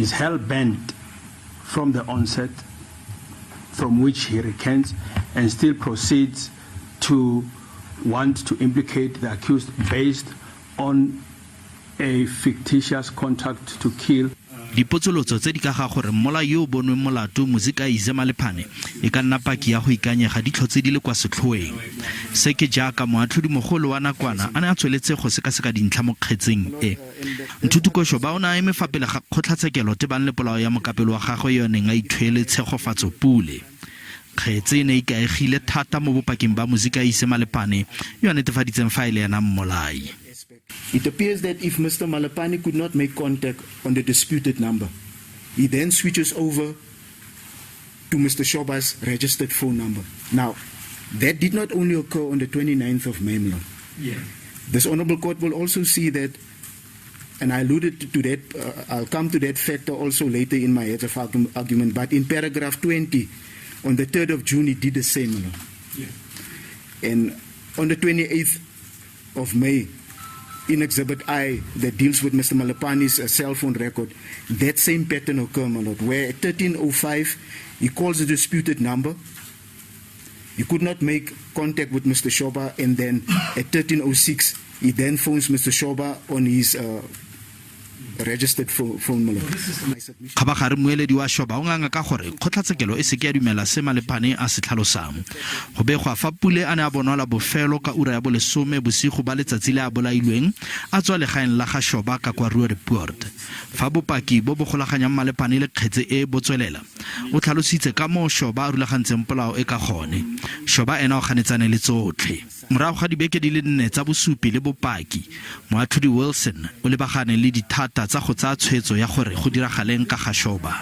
is hell-bent from the onset, from which he recants and still proceeds to want to implicate the accused based on a fictitious contract to kill. Dipotsolotso tse di ka ga gore mola yo bonwe molato Mzikayise Malepane e ka nna paki ya go ikanyega di tlhotse di le kwa setlhoeng se ke jaaka moatlhodi mogolo wa nakwana a ne a tsweletse go sekaseka dintlha mo kgetseng e. Nthuthuko Shoba o ne a eme fa pele ga kgotlatshekelo tebang le polao ya mokapelo wa gagwe yone nga ithwele Tshegofatso Pule. Kgetse ne ikaegile thata mo bopakeng ba Mzikayise Malepane yo a netefaditseng faele ya mmolai. It appears that if Mr. Malepane could not make contact on the disputed number, he then switches over to Mr. Shoba's registered phone number. Now, that did not only occur on the 29th of May. This Honorable Court will also see that, and I alluded to that, I'll come to that factor also later in my head of argument, but in paragraph 20, on the 3rd of June, he did the same. And on the 28th of May, in Exhibit I that deals with Mr. Malepane's cell phone record, that same pattern occurred, where at 13:05 he calls the disputed number. He could not make contact with Mr. Shoba, and then at 13:06 he then phones Mr. Shoba on his registered phone. Khabagare moeledi wa Shoba o nganga ka gore kgotlatshekelo e se ke ya dumela se Malepane a se tlhalosang go begwa fa Pule a ne a bonala bofelo ka ura ya bolesome bosigo ba letsatsi le a bolailweng a tswa legaeng la gaShoba ka kwa Rua Report fa bopaki bo bogolaganyang Malepane le kgetse e botswelela o tlhalositse ka mo Shoba a rulagantseng polao e ka gone Shoba ena o ganetsane le tsotlhe morago ga dibeke di le 4 tsa bosupi le bopaki moatlhodi Wilson o lebagane le dithata tsa go tsaya tshwetso ya gore go diragaleng ka gaShoba.